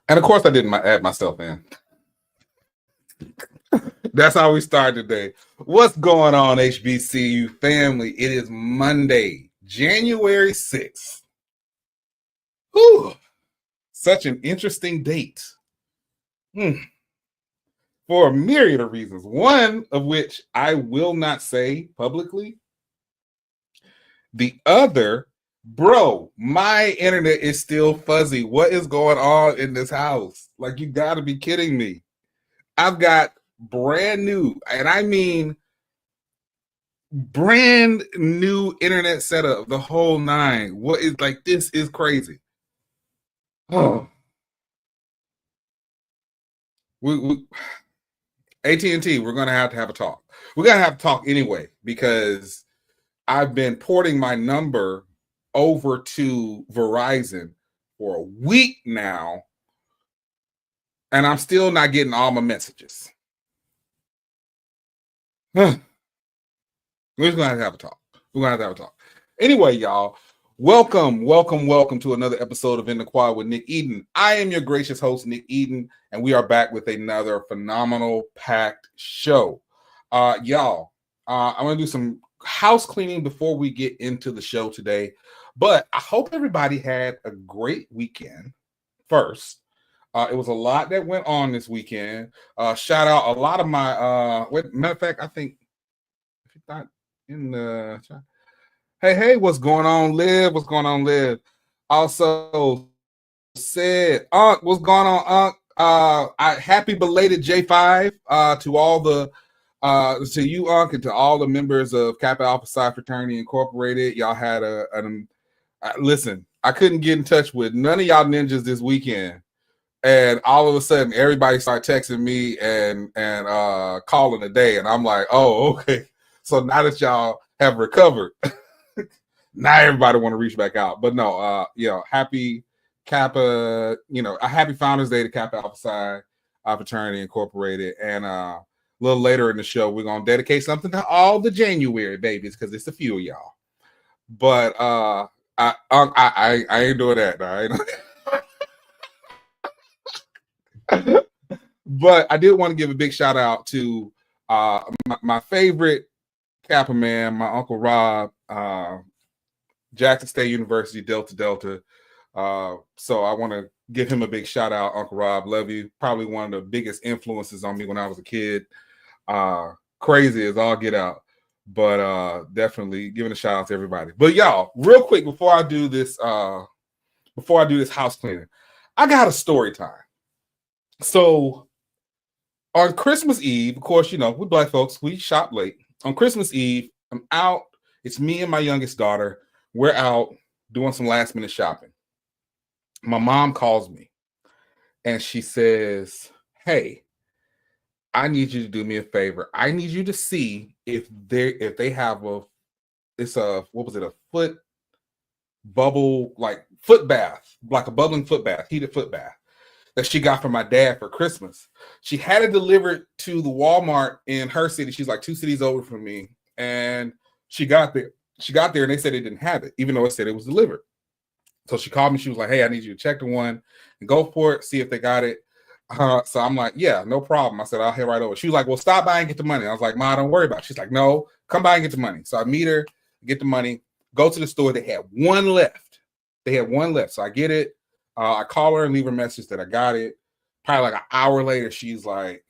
And of course, I didn't add myself in. That's how we start today. What's going on, HBCU family? It is Monday, January 6th. Whew, such an interesting date. For a myriad of reasons. One of which I will not say publicly. The other, bro, my internet is still fuzzy. What is going on in this house? Like, you got to be kidding me. I've got brand new, and I mean brand new internet setup, the whole nine. What is like, this is crazy. Oh, AT&T, we're going to have a talk. We're going to have to talk anyway, because I've been porting my number over to Verizon for a week now, and I'm still not getting all my messages. We're just going to have a talk. We're going to have a talk. Anyway, y'all, welcome to another episode of In the Quad with Nick Eden. I am your gracious host, Nick Eden, and we are back with another phenomenal packed show. Y'all, I'm going to do some house cleaning before we get into the show today, but I hope everybody had a great weekend first. It was a lot that went on this weekend. Shout out a lot of my matter of fact, I think if you're not in the chat, hey, what's going on, Liv? What's going on, Liv? Also said, Unc, what's going on, Unc? Happy belated J5 to all the to you, Unc, and to all the members of Kappa Alpha Psi Fraternity Incorporated. Y'all had listen, I couldn't get in touch with none of y'all ninjas this weekend, and all of a sudden everybody started texting me and calling a day, and I'm like, oh, okay. So now that y'all have recovered, now everybody want to reach back out. But no, happy Kappa, a happy Founders Day to Kappa Alpha Psi Fraternity Incorporated. And a little later in the show, we're gonna dedicate something to all the January babies, because it's a few of y'all. But I ain't doing that. But I did want to give a big shout out to my favorite Kappa man, my Uncle Rob, Jackson State University, Delta. So I want to give him a big shout out, Uncle Rob. Love you. Probably one of the biggest influences on me when I was a kid. Crazy as all get out. But definitely giving a shout out to everybody. But y'all, real quick before I do this house cleaning, I got a story time. So on Christmas Eve, of course, we Black folks, we shop late. On Christmas Eve, I'm out. It's me and my youngest daughter. We're out doing some last minute shopping. My mom calls me and she says, hey, I need you to do me a favor. I need you to see if they have a foot bubble, like foot bath, like a bubbling foot bath, heated foot bath that she got from my dad for Christmas. She had it delivered to the Walmart in her city. She's like 2 cities over from me. And she got there and they said they didn't have it, even though it said it was delivered. So she called me. She was like, hey, I need you to check the one and go for it, see if they got it. So I'm like, yeah, no problem. I said, I'll head right over. She was like, well, stop by and get the money. I was like, Ma, don't worry about it. She's like, no, come by and get the money. So I meet her, get the money, go to the store. They had one left. So I get it. I call her and leave her a message that I got it. Probably like an hour later, she's like,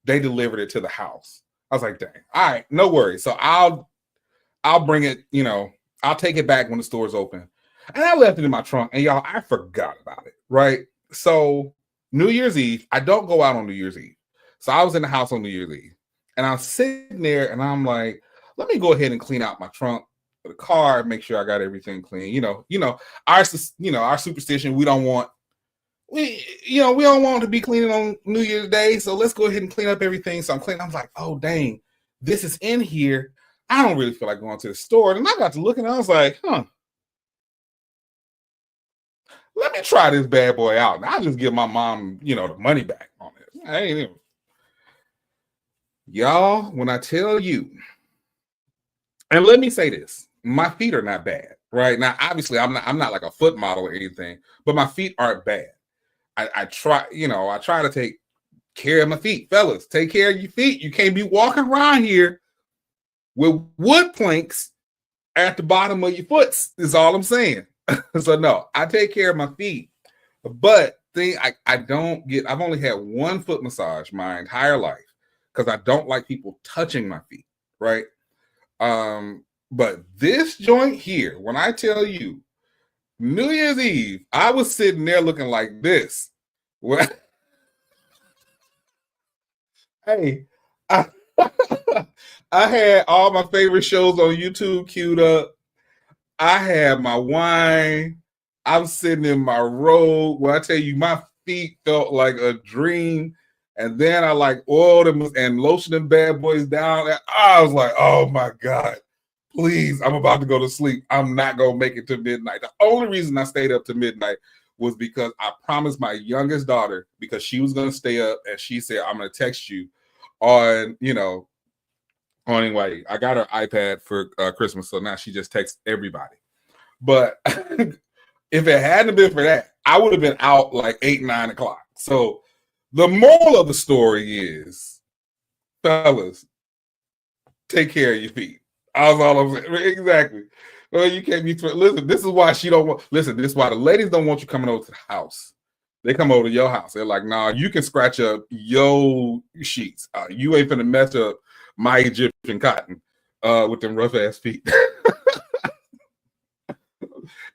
they delivered it to the house. I was like, dang. All right, no worries. So I'll bring it, I'll take it back when the store's open. And I left it in my trunk. And y'all, I forgot about it, right? So New Year's Eve, I don't go out on New Year's Eve. So I was in the house on New Year's Eve. And I'm sitting there and I'm like, let me go ahead and clean out my trunk, the car, make sure I got everything clean. Our superstition, we don't want to be cleaning on New Year's Day, so let's go ahead and clean up everything. So I'm cleaning. I'm like, oh dang, this is in here. I don't really feel like going to the store. And I got to looking, and I was like, let me try this bad boy out. And I'll just give my mom, the money back on it. Y'all, when I tell you, and let me say this, my feet are not bad, right? Now, obviously, I'm not like a foot model or anything, but my feet aren't bad. I try, I try to take care of my feet. Fellas, take care of your feet. You can't be walking around here with wood planks at the bottom of your foot, is all I'm saying. So no, I take care of my feet. But I don't get, I've only had one foot massage my entire life because I don't like people touching my feet, right? But this joint here, when I tell you, New Year's Eve, I was sitting there looking like this. Hey, I, I had all my favorite shows on YouTube queued up. I had my wine. I'm sitting in my robe. When I tell you, my feet felt like a dream. And then I like oiled them and lotioned them bad boys down. And I was like, oh my God, please, I'm about to go to sleep. I'm not going to make it to midnight. The only reason I stayed up to midnight was because I promised my youngest daughter, because she was going to stay up, and she said, I'm going to text you on, anyway, I got her iPad for Christmas, so now she just texts everybody. But if it hadn't been for that, I would have been out like 8, 9 o'clock. So the moral of the story is, fellas, take care of your feet. That's all I'm saying. Exactly. Well, you can't be. Listen, this is why she don't want. Listen, this is why the ladies don't want you coming over to the house. They come over to your house. They're like, nah, you can scratch up your sheets. You ain't finna mess up my Egyptian cotton with them rough ass feet.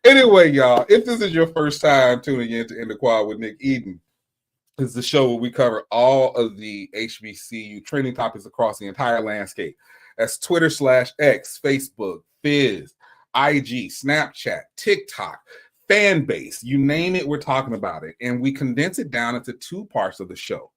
Anyway, y'all, if this is your first time tuning in to In the Quad with Nick Eden, this is the show where we cover all of the HBCU trending topics across the entire landscape. That's Twitter/X, Facebook, Fizz, IG, Snapchat, TikTok, fan base, you name it, we're talking about it. And we condense it down into 2 parts of the show.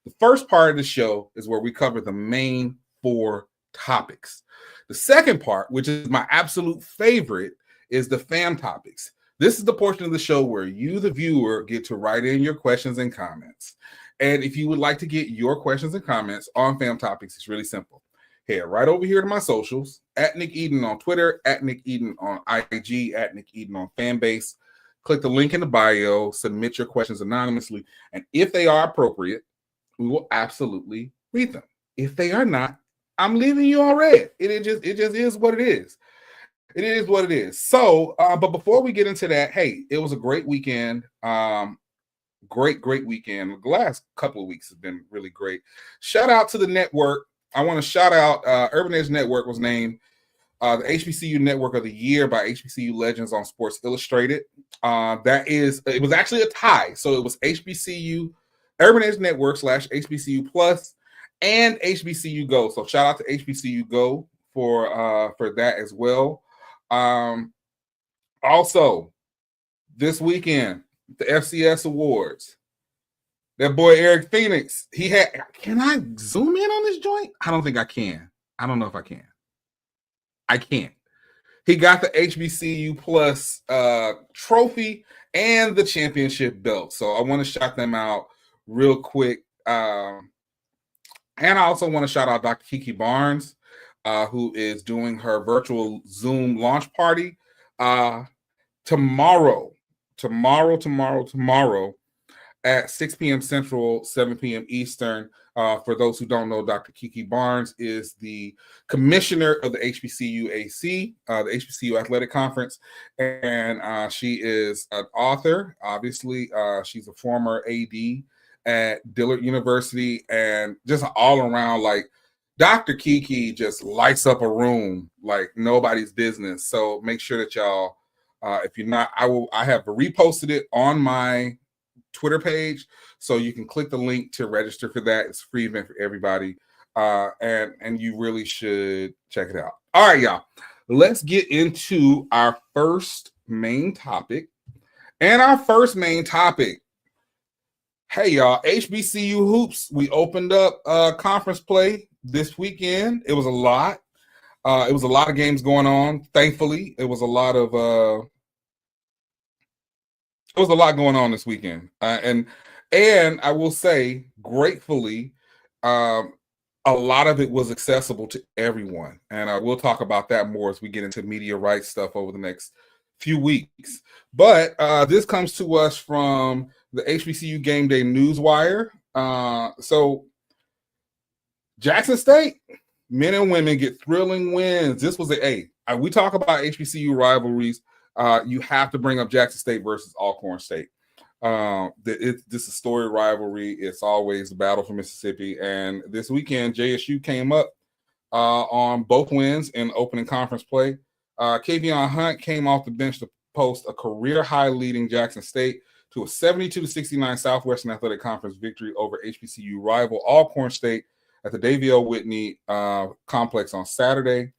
The first part of the show is where we cover the main 4 topics. The second part, which is my absolute favorite, is the fam topics. This is the portion of the show where you, the viewer, get to write in your questions and comments. And if you would like to get your questions and comments on fam topics, it's really simple. Head right over here to my socials, at Nick Eden on Twitter, at Nick Eden on IG, at Nick Eden on Fanbase. Click the link in the bio, submit your questions anonymously, and if they are appropriate, we will absolutely read them. If they are not, I'm leaving you on red. It just is what it is. It is what it is. So, but before we get into that, hey, it was a great weekend. Great weekend. The last couple of weeks have been really great. Shout out to the network. I want to shout out Urban Edge Network was named the HBCU Network of the Year by HBCU Legends on Sports Illustrated. It was actually a tie. So it was HBCU, Urban Edge Network / HBCU Plus, and HBCU Go. So shout out to HBCU Go for that as well. Also, this weekend, the FCS Awards. That boy Eric Phoenix, can I zoom in on this joint? I don't think I can. I don't know if I can. I can't. He got the HBCU Plus trophy and the championship belt. So I want to shout them out real quick. And I also want to shout out Dr. Kiki Barnes, who is doing her virtual Zoom launch party tomorrow at 6 p.m. Central, 7 p.m. Eastern. For those who don't know, Dr. Kiki Barnes is the commissioner of the HBCU AC, the HBCU Athletic Conference, and she is an author. Obviously, she's a former AD at Dillard University, and just all around, like, Dr. Kiki just lights up a room like nobody's business. So make sure that y'all, if you're not, I have reposted it on my Twitter page, so you can click the link to register for that. It's a free event for everybody, and you really should check it out. All right, y'all, let's get into our first main topic. And our first main topic, hey y'all, HBCU hoops. We opened up conference play this weekend. It was a lot. It was a lot of games going on. Thankfully, it was a lot going on this weekend, and I will say, gratefully, a lot of it was accessible to everyone, and we'll talk about that more as we get into media rights stuff over the next few weeks. But this comes to us from the HBCU Game Day Newswire. So Jackson State, men and women get thrilling wins. This was we talk about HBCU rivalries. You have to bring up Jackson State versus Alcorn State. This is a storied rivalry. It's always a battle for Mississippi. And this weekend, JSU came up on both wins in opening conference play. Kavion Hunt came off the bench to post a career-high leading Jackson State to a 72-69 Southwestern Athletic Conference victory over HBCU rival Alcorn State at the Davie Whitney complex on Saturday.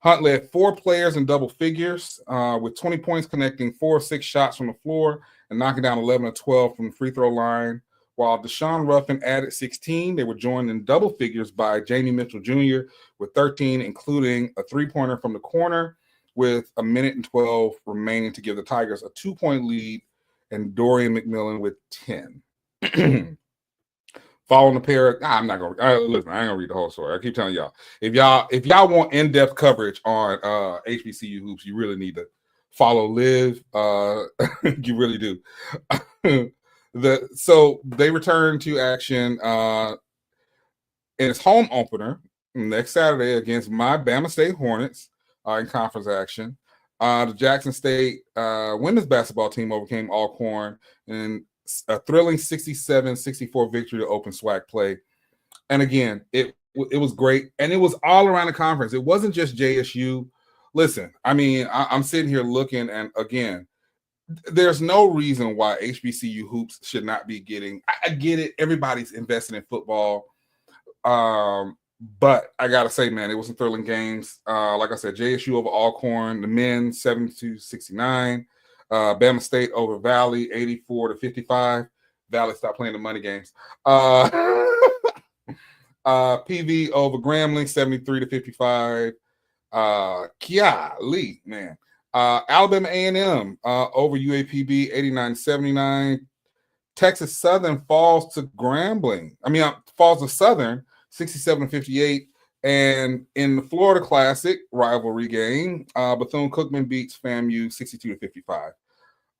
Hunt led 4 players in double figures with 20 points, connecting 4 of 6 shots from the floor and knocking down 11 of 12 from the free throw line. While Deshaun Ruffin added 16, they were joined in double figures by Jamie Mitchell Jr. with 13, including a three-pointer from the corner with a minute and 12 remaining to give the Tigers a 2-point lead, and Dorian McMillan with 10. Following the pair, I'm not gonna listen. I ain't gonna read the whole story. I keep telling y'all, if y'all want in-depth coverage on HBCU hoops, you really need to follow Liv. You really do. So they return to action in its home opener next Saturday against my Bama State Hornets in conference action. The Jackson State women's basketball team overcame Alcorn in a thrilling 67-64 victory to open SWAC play. And again, it was great. And it was all around the conference. It wasn't just JSU. Listen, I mean, I'm sitting here looking, and again, there's no reason why HBCU hoops should not be getting. I get it. Everybody's invested in football. But I got to say, man, it was some thrilling games. Like I said, JSU over Alcorn, the men 72-69. Bama State over Valley 84-55. Valley stopped playing the money games. PV over Grambling 73-55. Golly, man. Alabama A&M over UAPB 89-79. Texas Southern falls to Grambling. Falls to Southern 67-58. And in the Florida Classic rivalry game, Bethune-Cookman beats FAMU 62-55.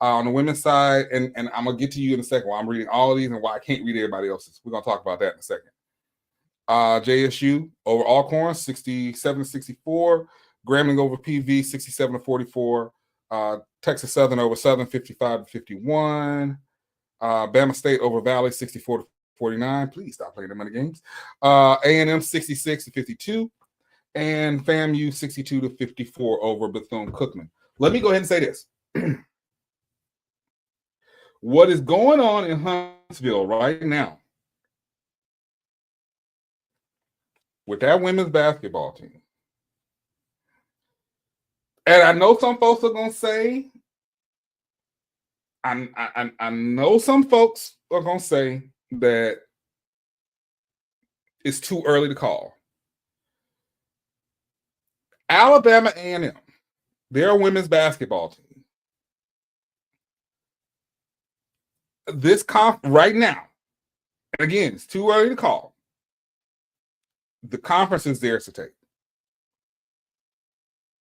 On the women's side, and I'm going to get to you in a second while I'm reading all of these and why I can't read everybody else's. We're going to talk about that in a second. JSU over Alcorn 67-64. Grambling over PV 67-44. Texas Southern over Southern 55-51. Bama State over Valley 64-49. Please stop playing the money games. A&M 66-52. And FAMU 62-54 over Bethune-Cookman. Let me go ahead and say this. What is going on in Huntsville right now with that women's basketball team? And I know some folks are going to say, I know some folks are going to say that it's too early to call. Alabama A&M, their women's basketball team, this right now, and again, it's too early to call. The conference is theirs to take.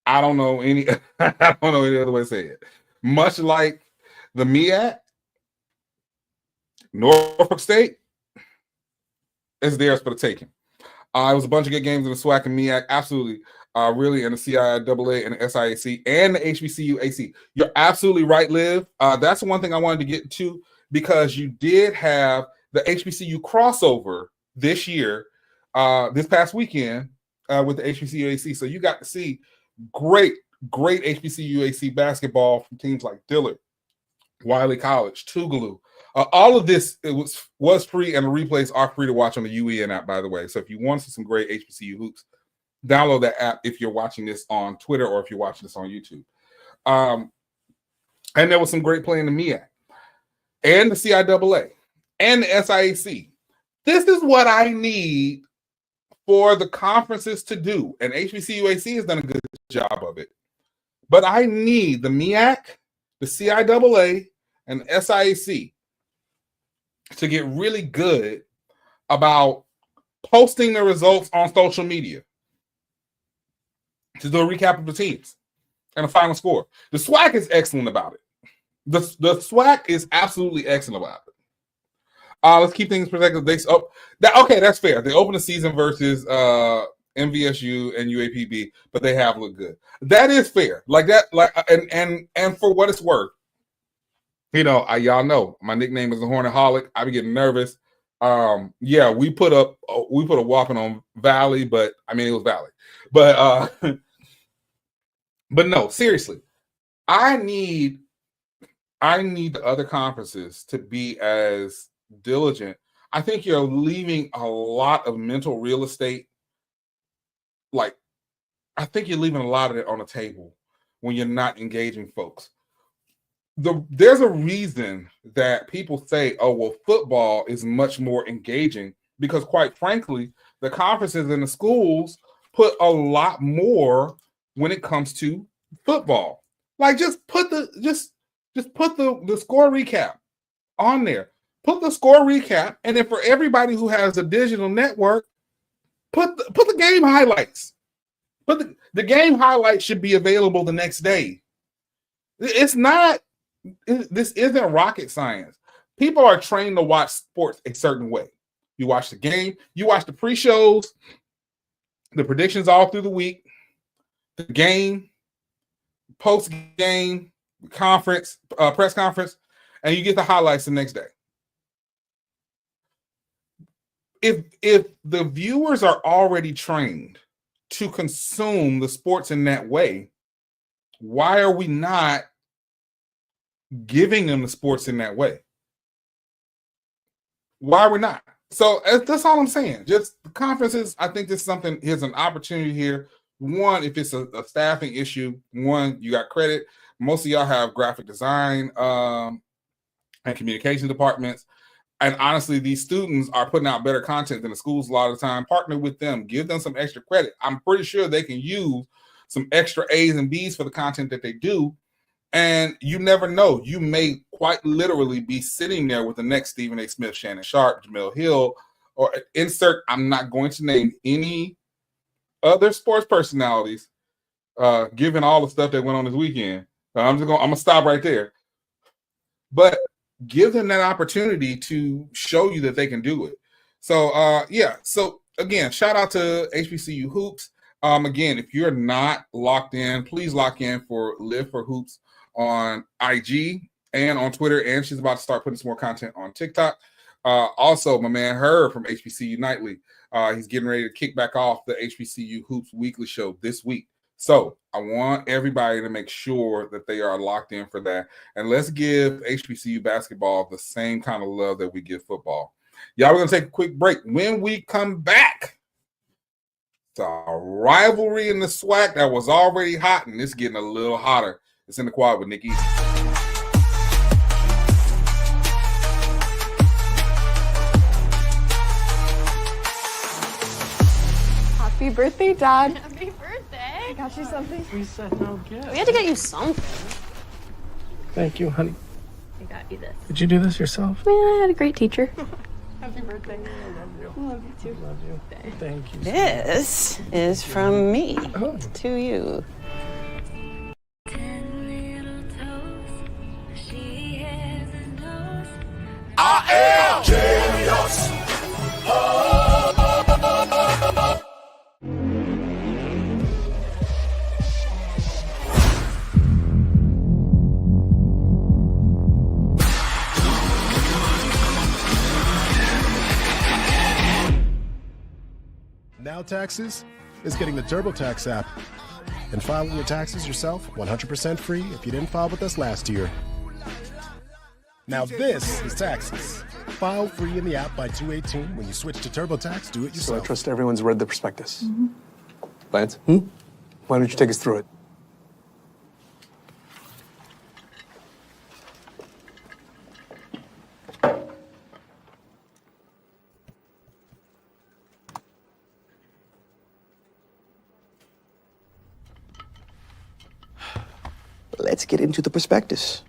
I don't know any other way to say it. Much like the MEAC, Norfolk State is theirs for the taking. It was a bunch of good games in the SWAC and MEAC, absolutely. Really, in the CIAA and the SIAC and the HBCU AC. You're absolutely right, Liv. That's one thing I wanted to get to, because you did have the HBCU crossover this year, this past weekend with the HBCU AC. So you got to see great HBCU AC basketball from teams like Dillard, Wiley College, Tougaloo. All of this was free, and the replays are free to watch on the UEN app, by the way. So if you want to see some great HBCU hoops, download that app if you're watching this on Twitter or if you're watching this on YouTube. And there was some great play in the MEAC and the CIAA and the SIAC. This is what I need for the conferences to do. And HBCUAC has done a good job of it. But I need the MEAC, the CIAA, and the SIAC to get really good about posting the results on social media, to do a recap of the teams and a final score. The SWAC is excellent about it. The SWAC is absolutely excellent about it. Let's keep things perspective. That's fair. They open the season versus MVSU and UAPB, but they have looked good. That is fair. Like that. Like and for what it's worth, y'all know my nickname is the Hornaholic. I be getting nervous. We put a whopping on Valley, but I mean it was Valley. But but no, seriously, I need the other conferences to be as diligent. I think you're leaving a lot of mental real estate. Like, I think you're leaving a lot of it on the table when you're not engaging folks. There's a reason that people say, oh, well, football is much more engaging because, quite frankly, the conferences and the schools put a lot more when it comes to football. Like, just put the score recap on there. Put the score recap, and then for everybody who has a digital network, put the game highlights. But the game highlights should be available the next day. This isn't rocket science. People are trained to watch sports a certain way. You watch the game, you watch the pre-shows, the predictions all through the week, the game, post-game, conference, press conference, and you get the highlights the next day. If the viewers are already trained to consume the sports in that way, why are we not giving them the sports in that way? Why are we not? So that's all I'm saying. Just the conferences, I think there's an opportunity here. One, if it's a staffing issue, you got credit. Most of y'all have graphic design and communication departments. And honestly, these students are putting out better content than the schools a lot of the time. Partner with them, give them some extra credit. I'm pretty sure they can use some extra A's and B's for the content that they do. And you never know. You may quite literally be sitting there with the next Stephen A. Smith, Shannon Sharp, Jamel Hill, or insert, I'm not going to name any other sports personalities, given all the stuff that went on this weekend. I'm going to stop right there. But give them that opportunity to show you that they can do it. So, So, again, shout out to HBCU Hoops. Again, if you're not locked in, please lock in for Live for Hoops on IG and on Twitter. And she's about to start putting some more content on TikTok. Also, my man Herb from HBCU Nightly, he's getting ready to kick back off the HBCU Hoops Weekly Show this week. So I want everybody to make sure that they are locked in for that. And let's give HBCU basketball the same kind of love that we give football. Y'all, we're going to take a quick break. When we come back, the rivalry in the SWAC that was already hot, and it's getting a little hotter. It's in the quad with Nick Eaton. Happy birthday, Dad. Happy birthday. I got you something. We said no gift. We had to get you something. Thank you, honey. We got you this. Did you do this yourself? Yeah, I had a great teacher. Happy birthday. I love you. I love you too. Love you. Thank you. This is from me to you. I am genius. Now Taxes is getting the TurboTax app and filing your taxes yourself 100% free if you didn't file with us last year. Now this is taxes. File free in the app by 2/18. When you switch to TurboTax, do it So I yourself. trust everyone's read the prospectus. Lance? Why don't you take us through it? Let's get into the prospectus.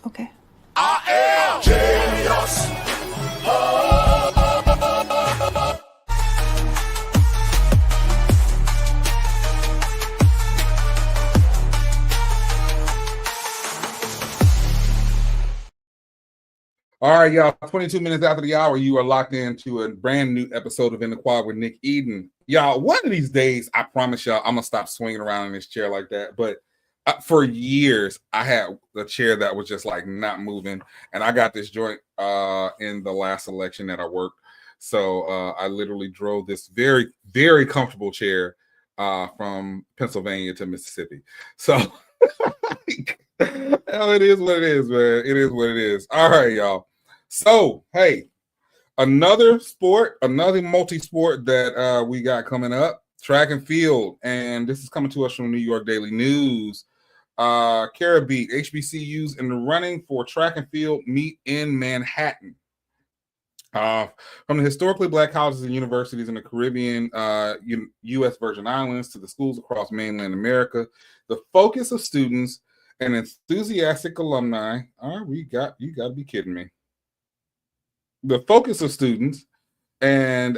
Okay. I am genius. All right, y'all. 22 minutes after the hour, you are locked into a brand new episode of In the Quad with Nick Eden. Y'all, one of these days, I promise y'all, I'm gonna stop swinging around in this chair like that. But for years, I had a chair that was just like not moving, and I got this joint in the last election that I worked. So I literally drove this very, very comfortable chair from Pennsylvania to Mississippi. So it is what it is, man. It is what it is. All right, y'all. So, hey, another sport, another multi-sport that we got coming up, track and field. And this is coming to us from New York Daily News. Caribbean HBCUs in the running for track and field meet in Manhattan. From the historically Black colleges and universities in the Caribbean, U.S. Virgin Islands to the schools across mainland America, the focus of students and enthusiastic alumni. You got to be kidding me. The focus of students and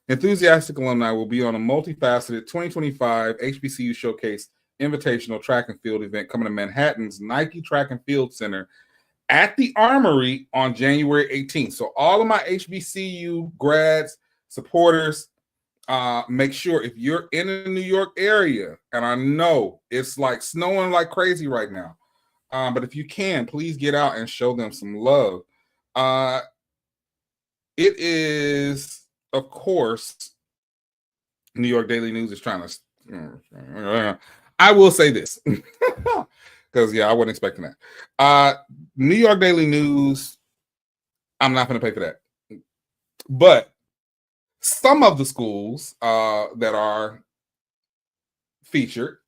enthusiastic alumni will be on a multifaceted 2025 HBCU Showcase Invitational Track and Field event coming to Manhattan's Nike Track and Field Center at the Armory on January 18th. So all of my HBCU grads, supporters, make sure if you're in the New York area, and I know it's like snowing like crazy right now, but if you can, please get out and show them some love. It is, of course, New York Daily News is trying to. I will say this because I wasn't expecting that. New York Daily News, I'm not going to pay for that, but some of the schools that are featured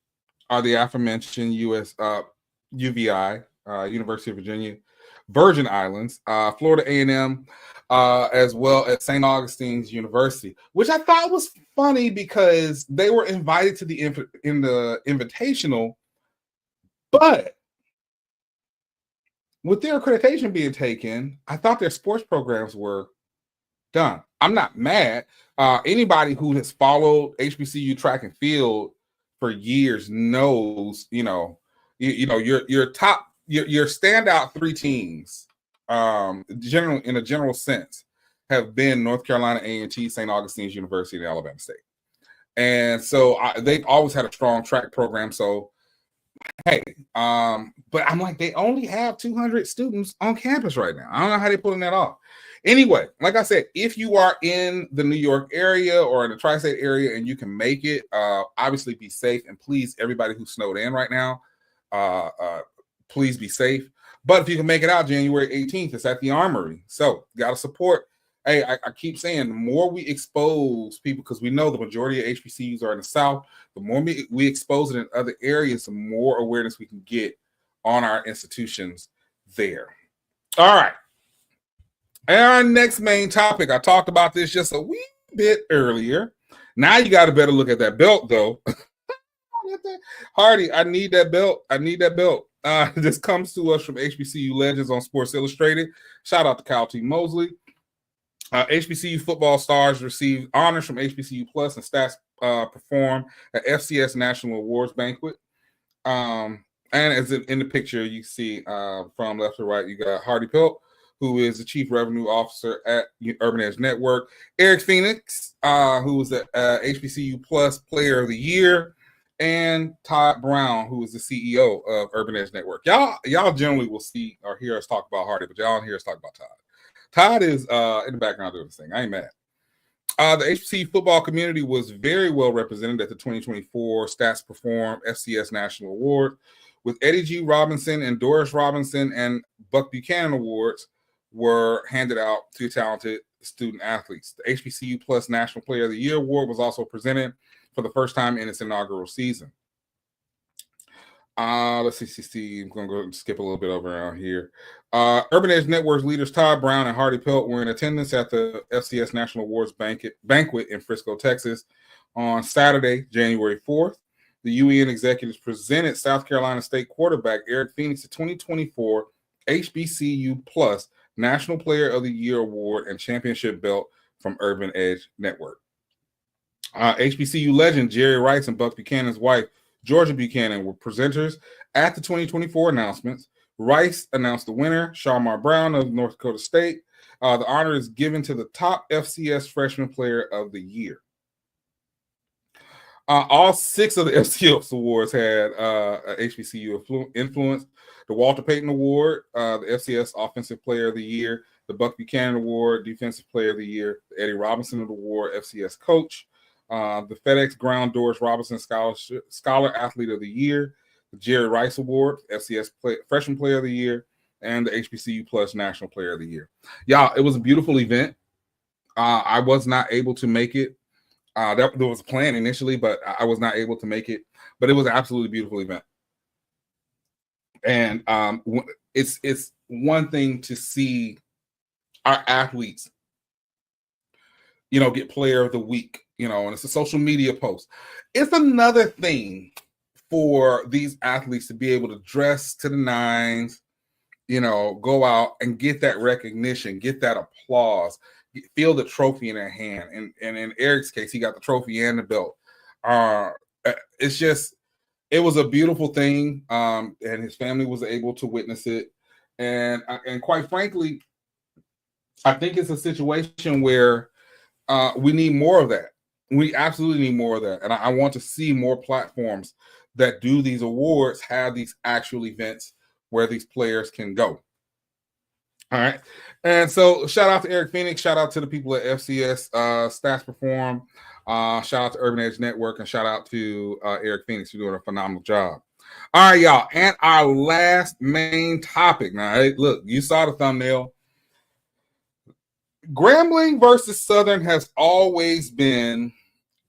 are the aforementioned UVI, University of Virginia, Virgin Islands, Florida A&M, as well as St. Augustine's University, which I thought was funny because they were invited to the invitational, but with their accreditation being taken, I thought their sports programs were done. I'm not mad. Anybody who has followed HBCU track and field for years knows, your top, your standout three teams, in a general sense, have been North Carolina A&T, St. Augustine's University, and Alabama State. And so they've always had a strong track program. So, hey, but I'm like, they only have 200 students on campus right now. I don't know how they're pulling that off. Anyway, like I said, if you are in the New York area or in the tri-state area and you can make it, obviously be safe. And please, everybody who's snowed in right now, please be safe. But if you can make it out January 18th, it's at the Armory. So you got to support. Hey, I keep saying the more we expose people, because we know the majority of HBCUs are in the South, the more we expose it in other areas, the more awareness we can get on our institutions there. All right. And our next main topic, I talked about this just a wee bit earlier. Now you got to better look at that belt, though. Hardy, I need that belt. This comes to us from HBCU Legends on Sports Illustrated. Shout out to Kyle T. Mosley. HBCU football stars received honors from HBCU Plus and stats perform at FCS National Awards Banquet. And as in the picture you see from left to right, you got Hardy Pelt, who is the Chief Revenue Officer at Urban Edge Network. Eric Phoenix, who was the HBCU Plus Player of the Year. And Todd Brown, who is the CEO of Urban Edge Network. Y'all generally will see or hear us talk about Hardy, but y'all don't hear us talk about Todd. Todd is in the background doing this thing. I ain't mad. The HBCU football community was very well represented at the 2024 Stats Perform FCS National Award, with Eddie G. Robinson and Doris Robinson and Buck Buchanan Awards were handed out to talented student athletes. The HBCU Plus National Player of the Year Award was also presented for the first time in its inaugural season. Let's see. I'm going to go skip a little bit over around here. Urban Edge Network's leaders Todd Brown and Hardy Pelt were in attendance at the FCS National Awards banquet in Frisco, Texas on Saturday, January 4th. The UEN executives presented South Carolina State quarterback Eric Phoenix the 2024 HBCU Plus National Player of the Year Award and championship belt from Urban Edge Network. HBCU legend Jerry Rice and Buck Buchanan's wife, Georgia Buchanan, were presenters at the 2024 announcements, Rice announced the winner, Shamar Brown of North Dakota State. The honor is given to the top FCS Freshman Player of the Year. All 6 of the FCS awards had HBCU influence. The Walter Payton Award, the FCS Offensive Player of the Year, the Buck Buchanan Award, Defensive Player of the Year, the Eddie Robinson Award, FCS Coach, the FedEx Ground Doors Robinson Scholar Athlete of the Year, the Jerry Rice Award, FCS Freshman Player of the Year, and the HBCU Plus National Player of the Year. Y'all, it was a beautiful event. I was not able to make it. There was a plan initially, but I was not able to make it. But it was an absolutely beautiful event. And it's one thing to see our athletes, get Player of the Week, and it's a social media post. It's another thing for these athletes to be able to dress to the nines, go out and get that recognition, get that applause, feel the trophy in their hand. And in Eric's case, he got the trophy and the belt. It was a beautiful thing. And his family was able to witness it. And quite frankly, I think it's a situation where we need more of that. We absolutely need more of that. And I want to see more platforms that do these awards, have these actual events where these players can go. All right. And so shout out to Eric Phoenix. Shout out to the people at FCS Stats Perform. Shout out to Urban Edge Network. And shout out to Eric Phoenix. You're doing a phenomenal job. All right, y'all. And our last main topic. Now, hey, look, you saw the thumbnail. Grambling versus Southern has always been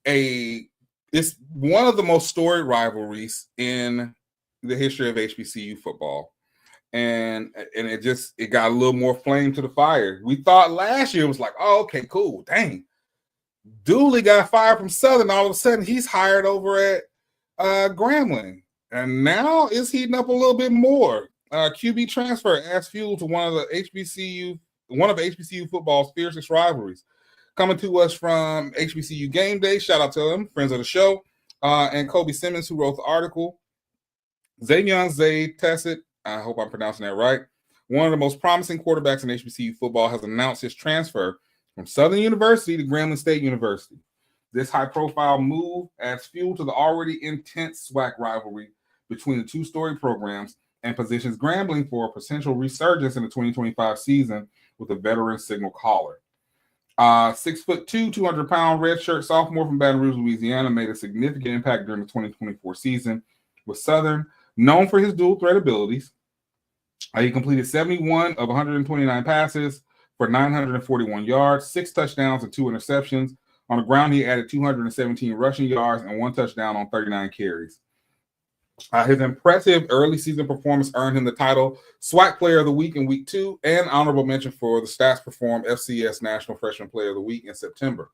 it's one of the most storied rivalries in the history of HBCU football. And it got a little more flame to the fire. We thought last year was like, oh, okay, cool. Dang. Dooley got fired from Southern. All of a sudden, he's hired over at Grambling. And now it's heating up a little bit more. QB transfer adds fuel to one of HBCU football's fiercest rivalries. Coming to us from HBCU Game Day. Shout out to them, friends of the show. And Kobe Simmons, who wrote the article. Zavion Zayd Tessett, I hope I'm pronouncing that right, one of the most promising quarterbacks in HBCU football, has announced his transfer from Southern University to Grambling State University. This high-profile move adds fuel to the already intense SWAC rivalry between the two-story programs and positions Grambling for a potential resurgence in the 2025 season with a veteran signal caller. 6'2", 200-pound redshirt sophomore from Baton Rouge, Louisiana, made a significant impact during the 2024 season with Southern, known for his dual threat abilities. He completed 71 of 129 passes for 941 yards, 6 touchdowns, and 2 interceptions. On the ground, he added 217 rushing yards and 1 touchdown on 39 carries. His impressive early season performance earned him the title SWAC Player of the Week in Week 2 and honorable mention for the Stats Perform FCS National Freshman Player of the Week in September.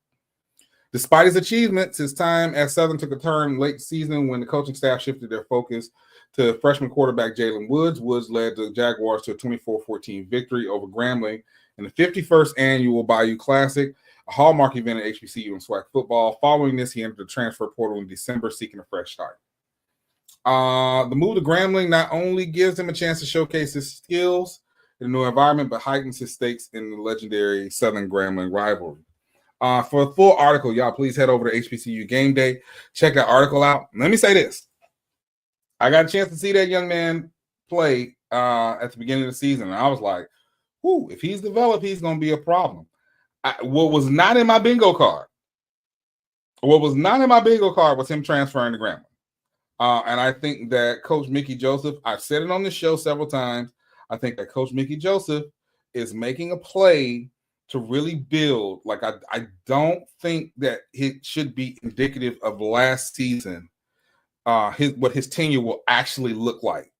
Despite his achievements, his time at Southern took a turn late season when the coaching staff shifted their focus to freshman quarterback Jalen Woods. Woods led the Jaguars to a 24-14 victory over Grambling in the 51st annual Bayou Classic, a hallmark event at HBCU and SWAC football. Following this, he entered the transfer portal in December, seeking a fresh start. The move to Grambling not only gives him a chance to showcase his skills in a new environment, but heightens his stakes in the legendary Southern Grambling rivalry. For a full article, y'all, please head over to HBCU Game Day. Check that article out. Let me say this. I got a chance to see that young man play at the beginning of the season, and I was like, whoo, if he's developed, he's going to be a problem. What was not in my bingo card was him transferring to Grambling. And I think that Coach Mickey Joseph, I've said it on this show several times, I think that Coach Mickey Joseph is making a play to really build. Like, I don't think that it should be indicative of last season, what his tenure will actually look like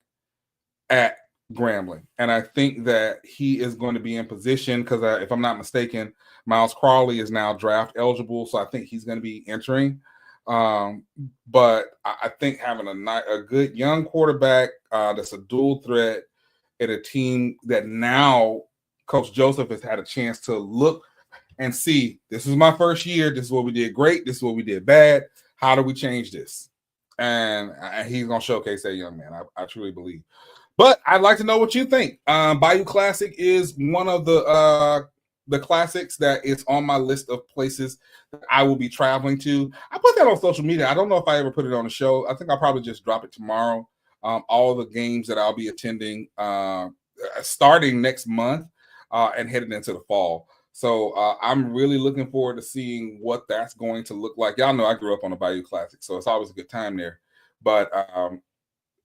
at Grambling. And I think that he is going to be in position because if I'm not mistaken, Miles Crawley is now draft eligible. So I think he's going to be entering. But I think having a good young quarterback that's a dual threat at a team that now Coach Joseph has had a chance to look and see, this is my first year. This is what we did great. This is what we did bad. How do we change this? And he's going to showcase that young man. I truly believe. But I'd like to know what you think. Bayou Classic is one of the classics that is on my list of places that I will be traveling to. I put that on social media. I don't know if I ever put it on the show. I think I'll probably just drop it tomorrow. All the games that I'll be attending starting next month and heading into the fall. So I'm really looking forward to seeing what that's going to look like. Y'all know I grew up on the Bayou Classic, so it's always a good time there. But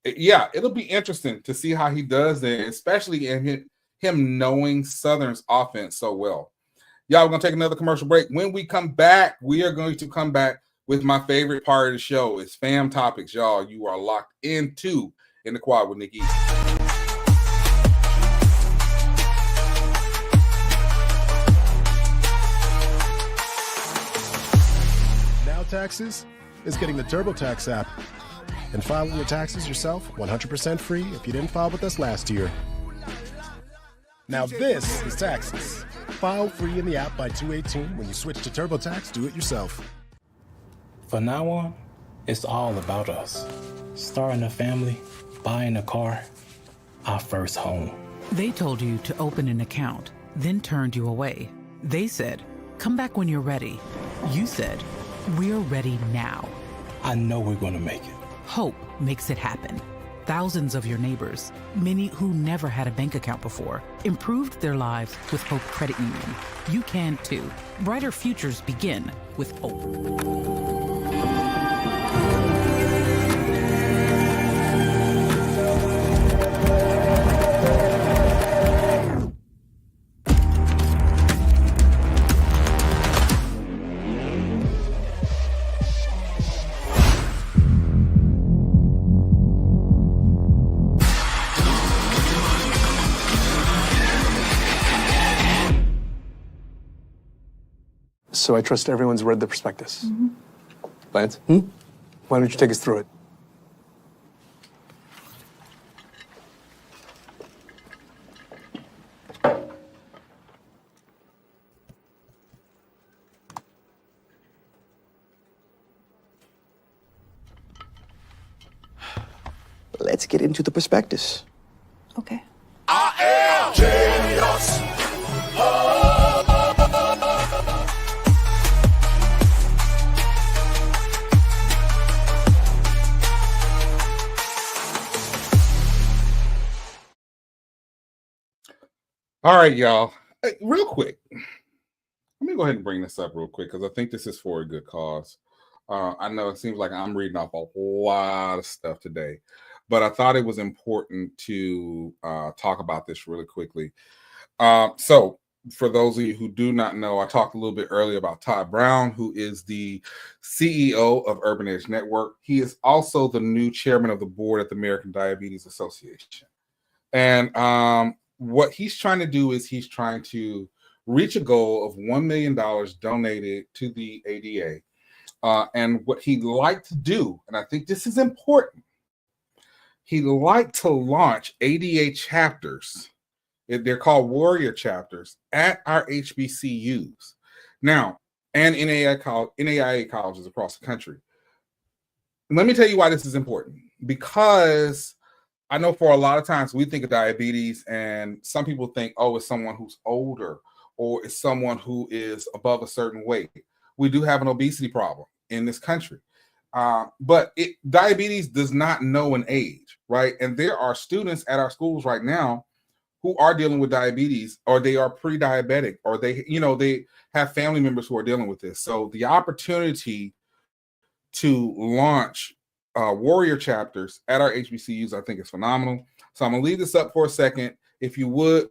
yeah, it'll be interesting to see how he does there, especially in him knowing Southern's offense so well. Y'all, we're going to take another commercial break. When we come back, we are going to come back with my favorite part of the show. It's Fam Topics, y'all. You are locked into In the Quad with Nick Eaton. Now Taxes is getting the TurboTax app and filing your taxes yourself 100% free if you didn't file with us last year. Now this is Taxes. File free in the app by 2/18 when you switch to TurboTax Do It Yourself. From now on, it's all about us. Starting a family, buying a car, our first home. They told you to open an account, then turned you away. They said, come back when you're ready. You said, we're ready now. I know we're going to make it. Hope makes it happen. Thousands of your neighbors, many who never had a bank account before, improved their lives with Hope Credit Union. You can too. Brighter futures begin with Hope. So I trust everyone's read the prospectus. Mm-hmm. Lance, why don't you take us through it? Let's get into the prospectus. Okay. I am genius. All right, y'all. Hey, real quick, let me go ahead and bring this up real quick because I think this is for a good cause. I know it seems like I'm reading off a lot of stuff today, but I thought it was important to talk about this really quickly. So for those of you who do not know, I talked a little bit earlier about Todd Brown, who is the CEO of Urban Edge Network. He is also the new chairman of the board at the American Diabetes Association. And what he's trying to do is he's trying to reach a goal of $1 million donated to the ADA. And what he'd like to do, and I think this is important, he'd like to launch ADA chapters. They're called warrior chapters at our HBCUs. Now, and NAIA colleges across the country. Let me tell you why this is important. Because I know for a lot of times we think of diabetes and some people think, oh, it's someone who's older or it's someone who is above a certain weight. We do have an obesity problem in this country. But diabetes does not know an age, right? And there are students at our schools right now who are dealing with diabetes, or they are pre-diabetic, or they have family members who are dealing with this. So the opportunity to launch warrior chapters at our HBCUs, I think is phenomenal. So I'm gonna leave this up for a second. If you would,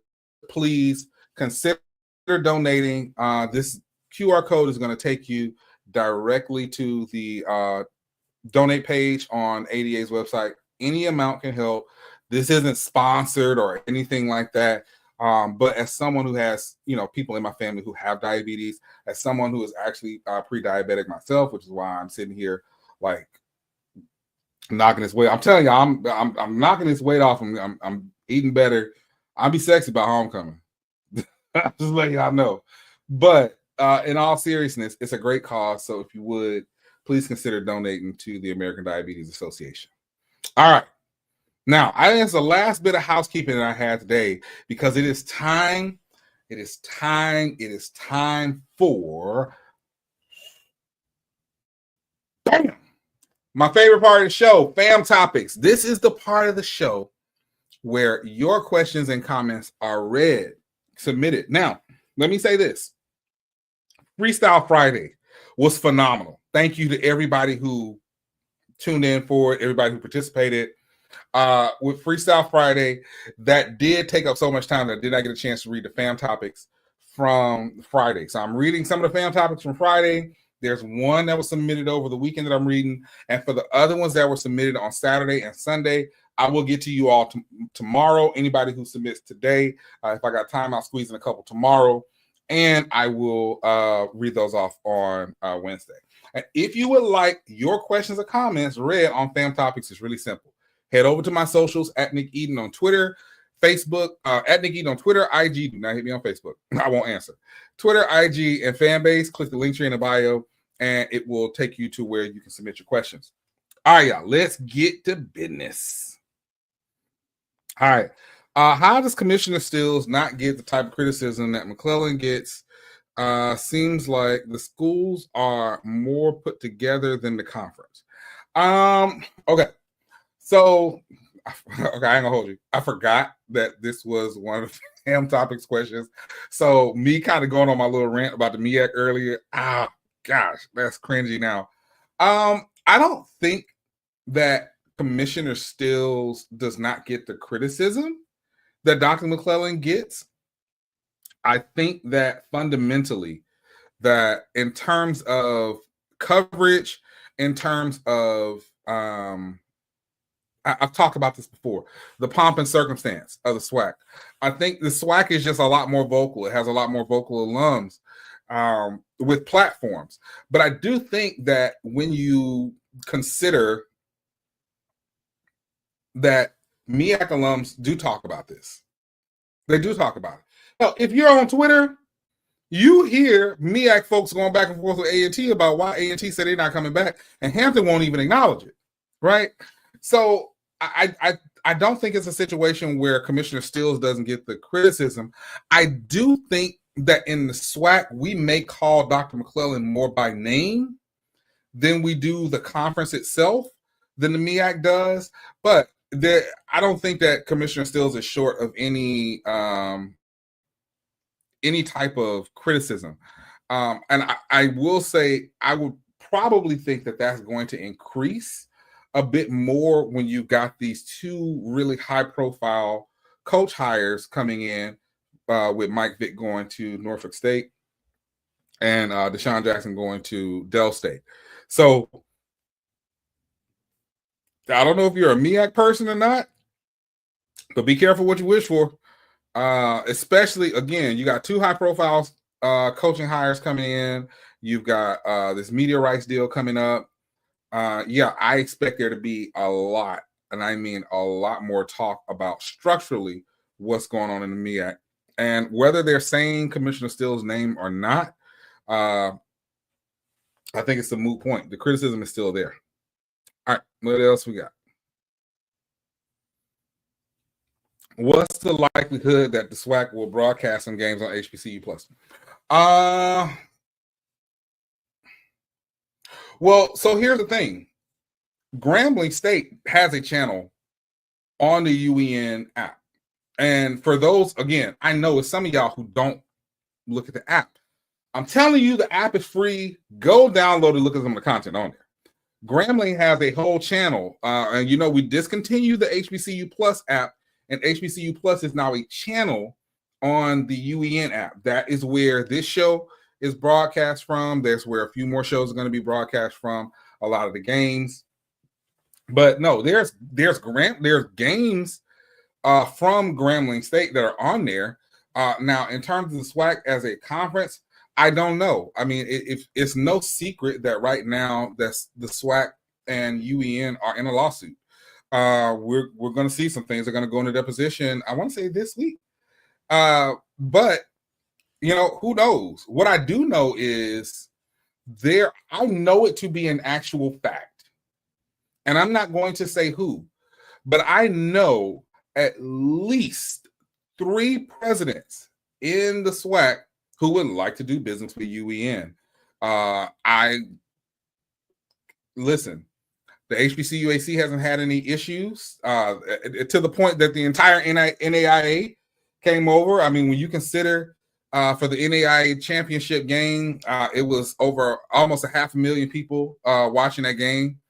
please consider donating. This QR code is going to take you directly to the donate page on ADA's website. Any amount can help. This isn't sponsored or anything like that. But as someone who has, people in my family who have diabetes, as someone who is actually pre-diabetic myself, which is why I'm sitting here like knocking this weight. I'm telling you, I'm knocking this weight off. I'm eating better. I'll be sexy by homecoming. Just letting y'all know. But in all seriousness, it's a great cause. So if you would, please consider donating to the American Diabetes Association. All right. Now, I think it's the last bit of housekeeping that I had today because it is time. It is time for bam, my favorite part of the show, fam topics. This is the part of the show where your questions and comments are read, submitted. Now, let me say this. Freestyle Friday was phenomenal. Thank you to everybody who tuned in for it, everybody who participated. With Freestyle Friday, that did take up so much time that I did not get a chance to read the fam topics from Friday. So I'm reading some of the fam topics from Friday. There's one that was submitted over the weekend that I'm reading. And for the other ones that were submitted on Saturday and Sunday, I will get to you all tomorrow. Anybody who submits today, if I got time, I'll squeeze in a couple tomorrow. And I will read those off on Wednesday. And if you would like your questions or comments read on fam topics, it's really simple. Head over to my socials at Nick Eden on Twitter, Facebook, at Nick Eden on Twitter, IG. Do not hit me on Facebook. I won't answer. Twitter, IG, and Fanbase. Click the link tree in the bio, and it will take you to where you can submit your questions. All right, y'all. Let's get to business. All right. How does Commissioner Stills not get the type of criticism that McClellan gets? Seems like the schools are more put together than the conference. Okay. So, okay, I ain't gonna hold you. I forgot that this was one of the fam topics questions. So, me kind of going on my little rant about the MEAC earlier. Gosh, that's cringy now. I don't think that Commissioner Stills does not get the criticism that Dr. McClellan gets. I think that fundamentally, that in terms of coverage, in terms of I've talked about this before, the pomp and circumstance of the SWAC. I think the SWAC is just a lot more vocal. It has a lot more vocal alums with platforms. But I do think that when you consider that MEAC alums do talk about this, they do talk about it. Now, if you're on Twitter, you hear MEAC folks going back and forth with A&T about why A&T said they're not coming back, and Hampton won't even acknowledge it, right? So I don't think it's a situation where Commissioner Stills doesn't get the criticism. I do think that in the SWAC, we may call Dr. McClellan more by name than we do the conference itself, than the MEAC does. But I don't think that Commissioner Stills is short of any type of criticism. And I will say, I would probably think that that's going to increase a bit more when you got these two really high-profile coach hires coming in, with Mike Vick going to Norfolk State and Deshaun Jackson going to Dell State. So I don't know if you're a MEAC person or not, but be careful what you wish for. Especially, again, you got two high-profile coaching hires coming in. You've got this media rights deal coming up. Yeah, I expect there to be a lot, and I mean a lot more talk about structurally what's going on in the MEAC. And whether they're saying Commissioner Stills' name or not, I think it's a moot point. The criticism is still there. All right, what else we got? What's the likelihood that the SWAC will broadcast some games on HBCU Plus? Well, so here's the thing. Grambling State has a channel on the UEN app. And for those, again, I know it's some of y'all who don't look at the app. I'm telling you, the app is free. Go download and look at some of the content on there. Grambling has a whole channel. And, we discontinued the HBCU Plus app, and HBCU Plus is now a channel on the UEN app. That is where this show is broadcast from. That's where a few more shows are going to be broadcast from, a lot of the games. But no, there's games from Grambling State that are on there. Now, in terms of the SWAC as a conference, I don't know. I mean, it's no secret that right now that's the SWAC and UEN are in a lawsuit. We're going to see some things. They're going to go into deposition, I want to say this week. But who knows? What I do know is I know it to be an actual fact. And I'm not going to say who, but I know at least 3 presidents in the SWAC who would like to do business with UEN. Listen, the HBCUAC hasn't had any issues to the point that the entire NAIA came over. I mean, when you consider for the NAIA championship game, it was over almost 500,000 people watching that game.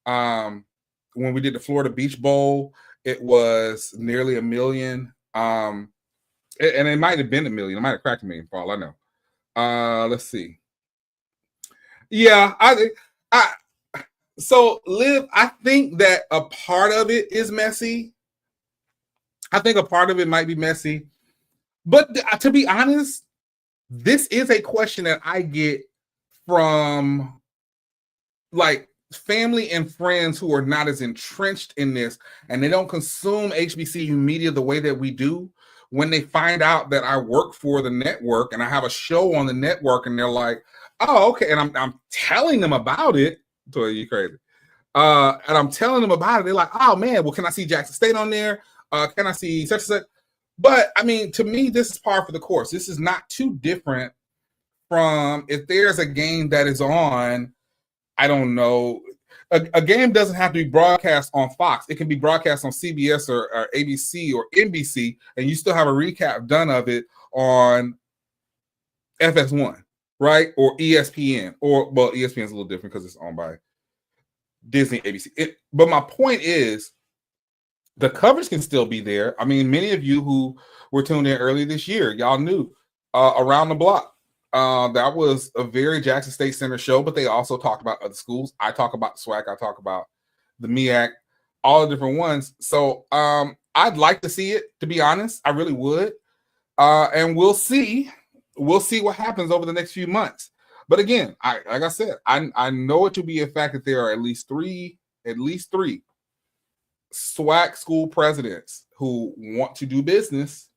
When we did the Florida Beach Bowl, it was nearly 1 million. And it might have been 1 million. It might have cracked 1 million for all I know. Let's see. Yeah, so Liv, I think that a part of it is messy. I think a part of it might be messy. But to be honest, this is a question that I get from like family and friends who are not as entrenched in this and they don't consume HBCU media the way that we do. When they find out that I work for the network and I have a show on the network and they're like, oh, okay. And I'm telling them about it. So you crazy. And I'm telling them about it. They're like, oh man, well, can I see Jackson State on there? Can I see such and such? But I mean, to me, this is par for the course. This is not too different from if there's a game that is on, I don't know. A game doesn't have to be broadcast on Fox. It can be broadcast on CBS or ABC or NBC, and you still have a recap done of it on FS1, right? Or ESPN. Or, well, ESPN is a little different because it's owned by Disney, ABC. But my point is, the coverage can still be there. I mean, many of you who were tuned in earlier this year, y'all knew Around the Block. That was a very Jackson State Center show, but they also talked about other schools. I talk about SWAC. I talk about the MEAC, all the different ones. So I'd like to see it, to be honest. I really would. And we'll see. We'll see what happens over the next few months. But again, like I said, I know it to be a fact that there are at least three SWAC school presidents who want to do business.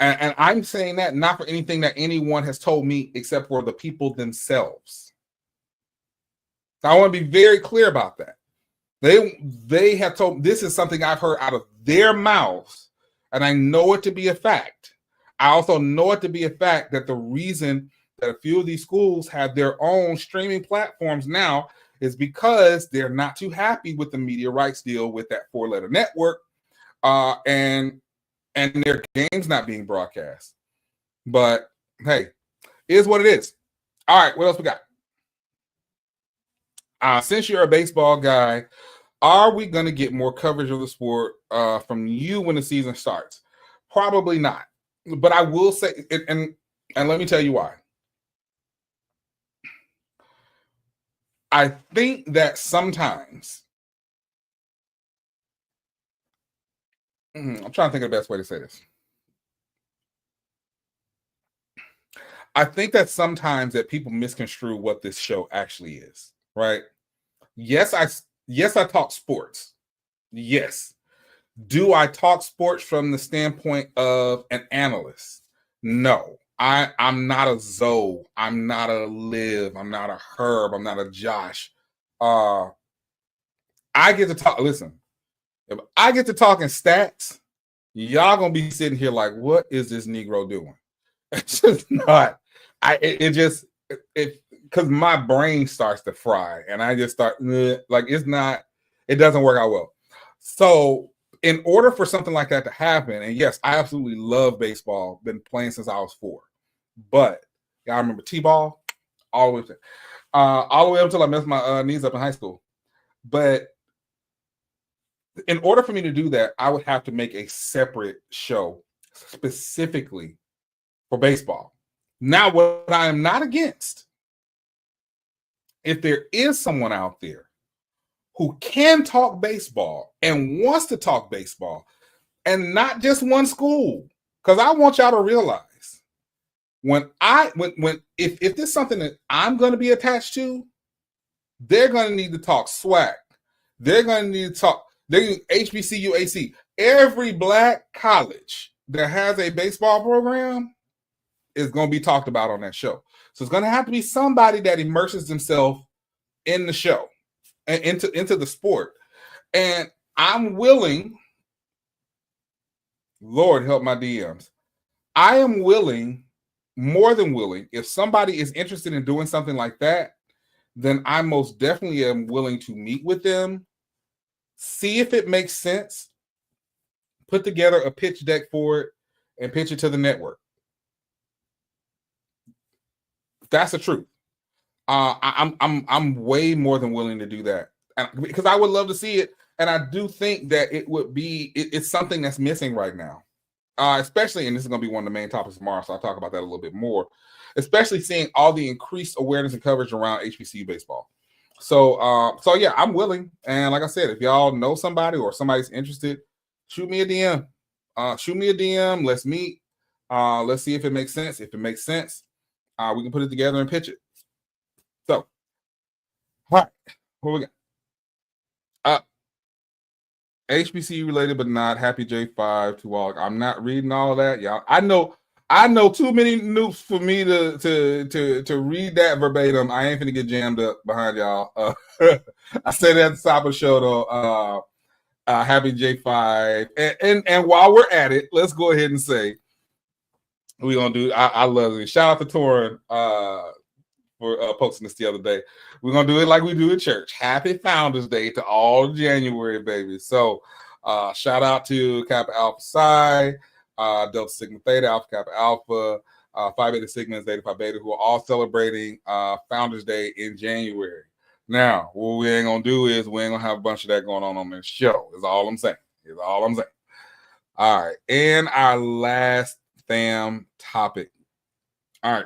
And I'm saying that not for anything that anyone has told me except for the people themselves. I want to be very clear about that. They have told, this is something I've heard out of their mouths, and I know it to be a fact. I also know it to be a fact that the reason that a few of these schools have their own streaming platforms now is because they're not too happy with the media rights deal with that 4-letter network. And their games not being broadcast. But hey, it is what it is. All right, what else we got? Since you're a baseball guy, are we going to get more coverage of the sport from you when the season starts? Probably not. But I will say, and let me tell you why. I think that sometimes, I'm trying to think of the best way to say this. I think that sometimes that people misconstrue what this show actually is, right? Yes, I talk sports. Yes. Do I talk sports from the standpoint of an analyst? No. I'm not a Zoe. I'm not a Liv. I'm not a Herb. I'm not a Josh. I get to talk. Listen, if I get to talking stats, y'all gonna be sitting here like, what is this Negro doing? It's just not. Because my brain starts to fry, and I just start like it's not. It doesn't work out well. So, in order for something like that to happen, and yes, I absolutely love baseball. Been playing since I was 4. But y'all remember T-ball all the way up until I messed my knees up in high school. But in order for me to do that, I would have to make a separate show specifically for baseball. Now, what I am not against, if there is someone out there who can talk baseball and wants to talk baseball, and not just one school, because I want y'all to realize if this is something that I'm going to be attached to, they're going to need to talk SWAC. They're going to need to talk HBCU, AC. Every black college that has a baseball program is going to be talked about on that show. So it's going to have to be somebody that immerses themselves in the show and into the sport. And I'm willing, Lord help my DMs. I am willing, more than willing, if somebody is interested in doing something like that, then I most definitely am willing to meet with them, see if it makes sense, put together a pitch deck for it, and pitch it to the network. That's the truth. I'm way more than willing to do that, because I would love to see it, and I do think that it would be it's something that's missing right now, especially, and this is going to be one of the main topics tomorrow, so I'll talk about that a little bit more. Especially seeing all the increased awareness and coverage around HBCU baseball. So yeah, I'm willing, and like I said, if y'all know somebody or somebody's interested, shoot me a DM. Let's meet. Let's see if it makes sense. If it makes sense, we can put it together and pitch it. So, all right, what we got? HBCU related, but not happy J5 to all. I'm not reading all that, y'all. I know too many noobs for me to read that verbatim. I ain't finna get jammed up behind y'all. I said that at the top of the show though. Happy J5, and while we're at it, let's go ahead and say we're gonna do. I love it. Shout out to Torin for posting this the other day. We're gonna do it like we do at church. Happy Founders Day to all January babies. So shout out to Kappa Alpha Psi, Delta Sigma Theta, Alpha Kappa Alpha, Phi Beta Sigma, and Zeta Phi Beta, who are all celebrating Founders Day in January. Now, what we ain't gonna do is we ain't gonna have a bunch of that going on this show. Is all I'm saying. All right, and our last topic. All right.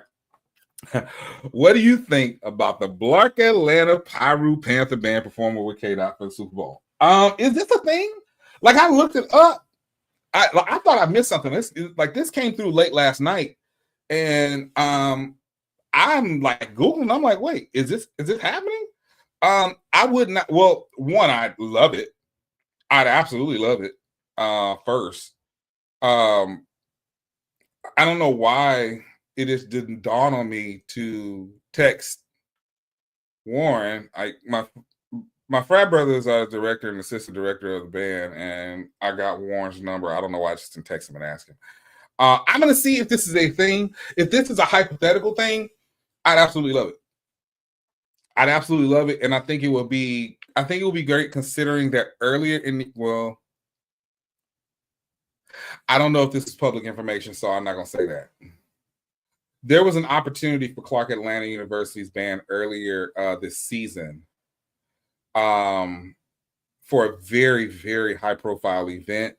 What do you think about the Black Atlanta Pyru Panther Band performing with K-Dot for the Super Bowl? Is this a thing? Like, I looked it up. I thought I missed something. This came through late last night, and I'm like Googling. I'm like, wait, is this happening? I would not. Well, one, I'd love it. I'd absolutely love it. First, I don't know why it just didn't dawn on me to text Warren. My frat brothers are the director and assistant director of the band, and I got Warren's number. I don't know why I just didn't text him and ask him. I'm gonna see if this is a thing. If this is a hypothetical thing, I'd absolutely love it. And I think it will be great, considering that earlier I don't know if this is public information, so I'm not gonna say that. There was an opportunity for Clark Atlanta University's band earlier this season for a very, very high-profile event,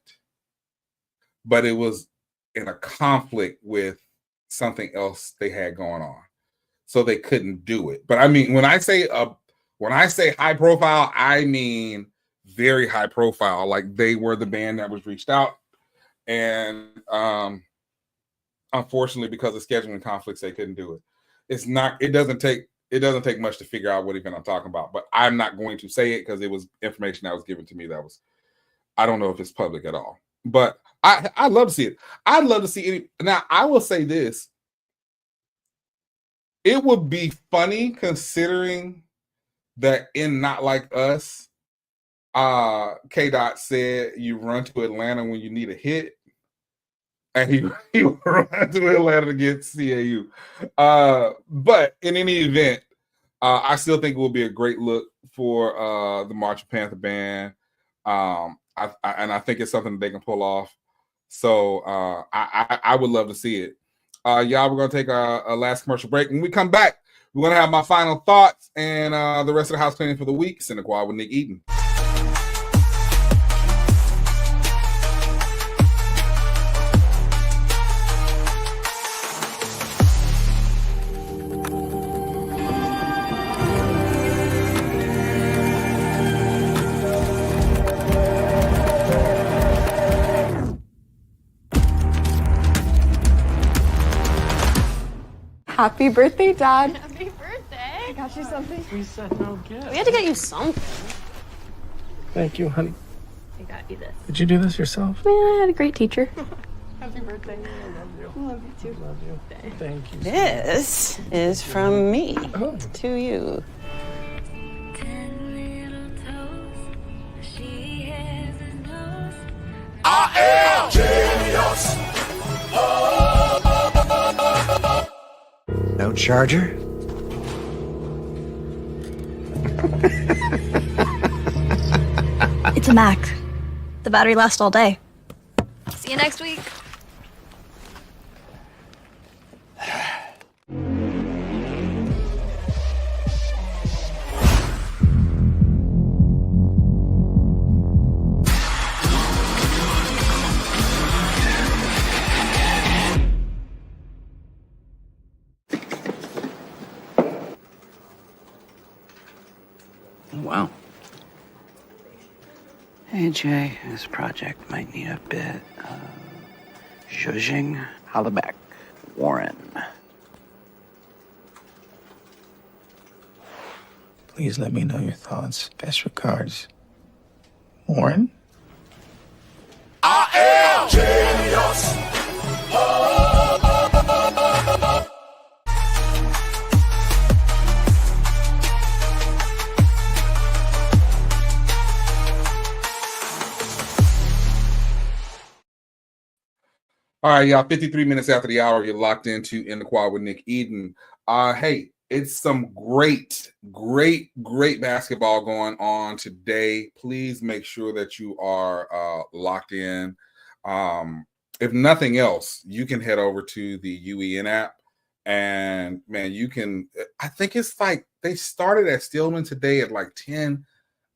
but it was in a conflict with something else they had going on, so they couldn't do it. But I mean, when I say high-profile, I mean very high-profile. Like, they were the band that was reached out, and unfortunately, because of scheduling conflicts, they couldn't do it. It doesn't take much to figure out what event I'm talking about, but I'm not going to say it because it was information that was given to me I don't know if it's public at all. But I'd love to see it. I'd love to see it. Now, I will say this. It would be funny, considering that in Not Like Us, K-Dot said you run to Atlanta when you need a hit. And he ran to Atlanta to get CAU. But in any event, I still think it will be a great look for the March Panther Band. And I think it's something that they can pull off. So I would love to see it. Y'all, we're going to take a last commercial break. When we come back, we're going to have my final thoughts and the rest of the house cleaning for the week. Center Quad with Nick Eden. Happy birthday, Dad. Happy birthday. I got you something. We said no gift. We had to get you something. Thank you, honey. I got you this. Did you do this yourself? Man, I had a great teacher. Happy birthday. I love you. I love you too. Love you. Thank you. This is from me to you. 10 little toes, she has phone charger. It's a Mac. The battery lasts all day. See you next week. Wow. Hey, Jay, this project might need a bit of zhuzhing. Holla back, Warren. Please let me know your thoughts. Best regards, Warren. I am genius. All right, y'all, 53 minutes after the hour, you're locked into In the Quad with Nick Eden. Hey, it's some great basketball going on today. Please make sure that you are locked in. If nothing else, you can head over to the UEN app, and man, you can, I think it's like they started at Stillman today at like 10.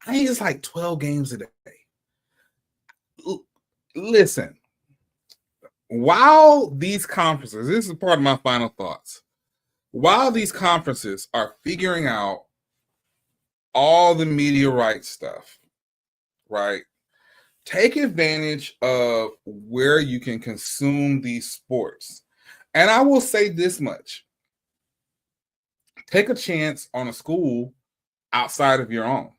I think it's like 12 games a day. Listen. While these conferences, this is part of my final thoughts. While these conferences are figuring out all the media rights stuff, right? Take advantage of where you can consume these sports. And I will say this much. Take a chance on a school outside of your own.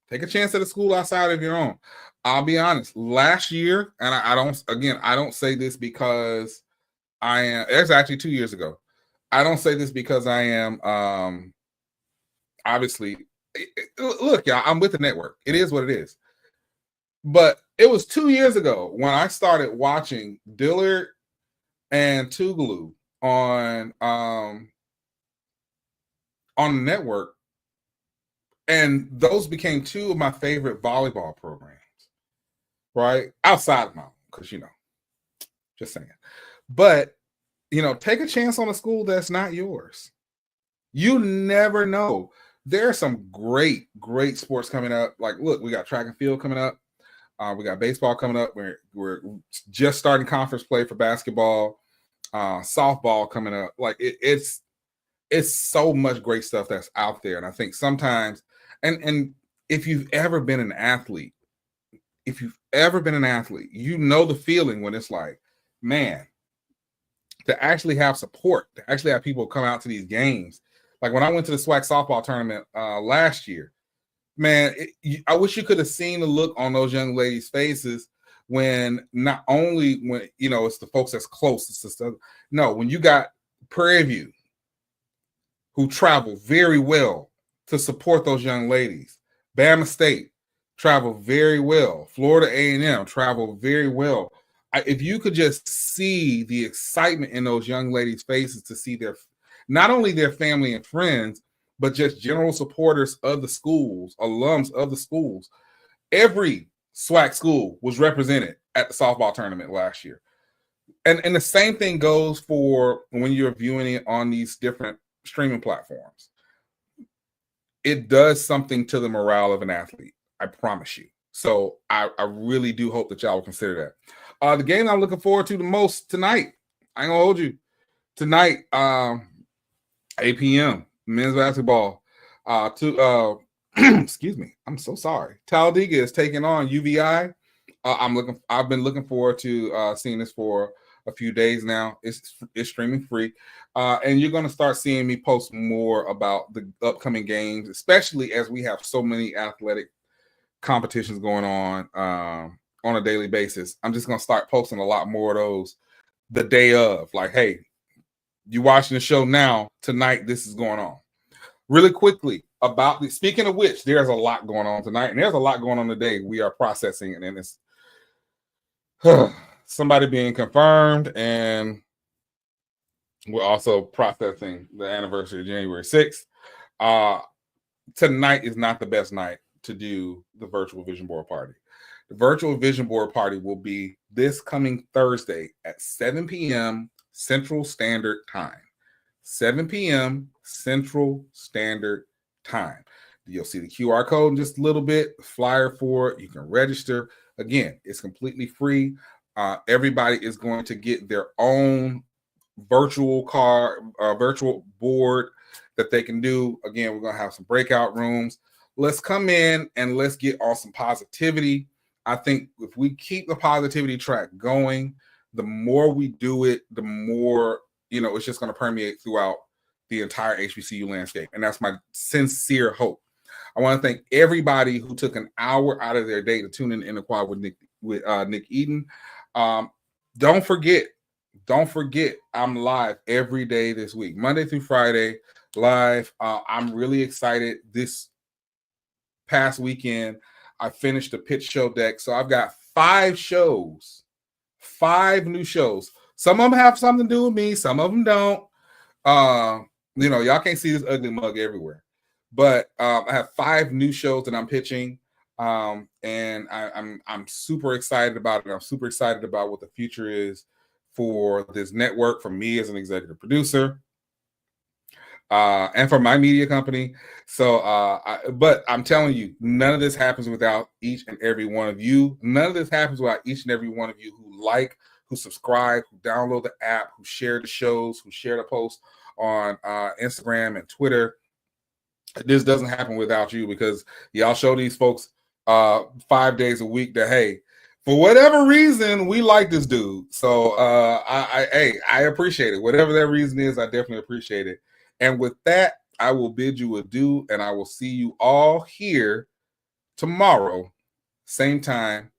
Take a chance at a school outside of your own. I'll be honest. Last year, and I don't say this because I am. It's actually 2 years ago. I don't say this because I am. Obviously, look, y'all. I'm with the network. It is what it is. But it was 2 years ago when I started watching Dillard and Tougaloo on the network, and those became two of my favorite volleyball programs. Right? Outside of my own, because, just saying. But, take a chance on a school that's not yours. You never know. There are some great sports coming up. Like, look, we got track and field coming up. We got baseball coming up. We're just starting conference play for basketball. Softball coming up. Like, it's so much great stuff that's out there. And I think sometimes, and if you've ever been an athlete, you know the feeling when it's like, man, to actually have support, to actually have people come out to these games. Like when I went to the SWAC softball tournament last year, man, I wish you could have seen the look on those young ladies' faces when not only when, it's the folks that's close. It's just, when you got Prairie View who travel very well to support those young ladies, Bama State travel very well. Florida A&M travel very well. If you could just see the excitement in those young ladies' faces to see not only their family and friends, but just general supporters of the schools, alums of the schools. Every SWAC school was represented at the softball tournament last year. And the same thing goes for when you're viewing it on these different streaming platforms. It does something to the morale of an athlete. I promise you. So I really do hope that y'all will consider that. The game I'm looking forward to the most tonight, I ain't gonna hold you. Tonight, 8 p.m. men's basketball. Excuse me. I'm so sorry. Talladega is taking on UVI. I've been looking forward to seeing this for a few days now. It's streaming free. And you're going to start seeing me post more about the upcoming games, especially as we have so many athletic competitions going on a daily basis. I'm just going to start posting a lot more of those the day of. Like, hey, you watching the show now, tonight, this is going on. Really quickly, speaking of which, there's a lot going on tonight, and there's a lot going on today. We are processing, and it's somebody being confirmed, and We're also processing the anniversary of January 6th. Tonight is not the best night to do the virtual vision board party. The virtual vision board party will be this coming Thursday at 7 p.m. Central Standard Time. 7 p.m. Central Standard Time. You'll see the QR code in just a little bit, the flyer for it. You can register. Again, it's completely free. Everybody is going to get their own virtual board that they can do. Again, we're going to have some breakout rooms. Let's come in and let's get on some positivity. I think if we keep the positivity track going, the more we do it, the more, it's just going to permeate throughout the entire HBCU landscape. And that's my sincere hope. I want to thank everybody who took an hour out of their day to tune in the quad with Nick Eden. Don't forget, I'm live every day this week, Monday through Friday, live. I'm really excited. This past weekend, I finished the pitch show deck. So I've got 5 new shows. Some of them have something to do with me. Some of them don't. Y'all can't see this ugly mug everywhere. But I have 5 new shows that I'm pitching. And I'm super excited about it. I'm super excited about what the future is for this network, for me as an executive producer, and for my media company. So, but I'm telling you, none of this happens without each and every one of you. None of this happens without each and every one of you who like, who subscribe, who download the app, who share the shows, who share the posts on Instagram and Twitter. This doesn't happen without you, because y'all show these folks 5 days a week that, hey, for whatever reason, we like this dude. So I appreciate it. Whatever that reason is, I definitely appreciate it. And with that, I will bid you adieu, and I will see you all here tomorrow, same time,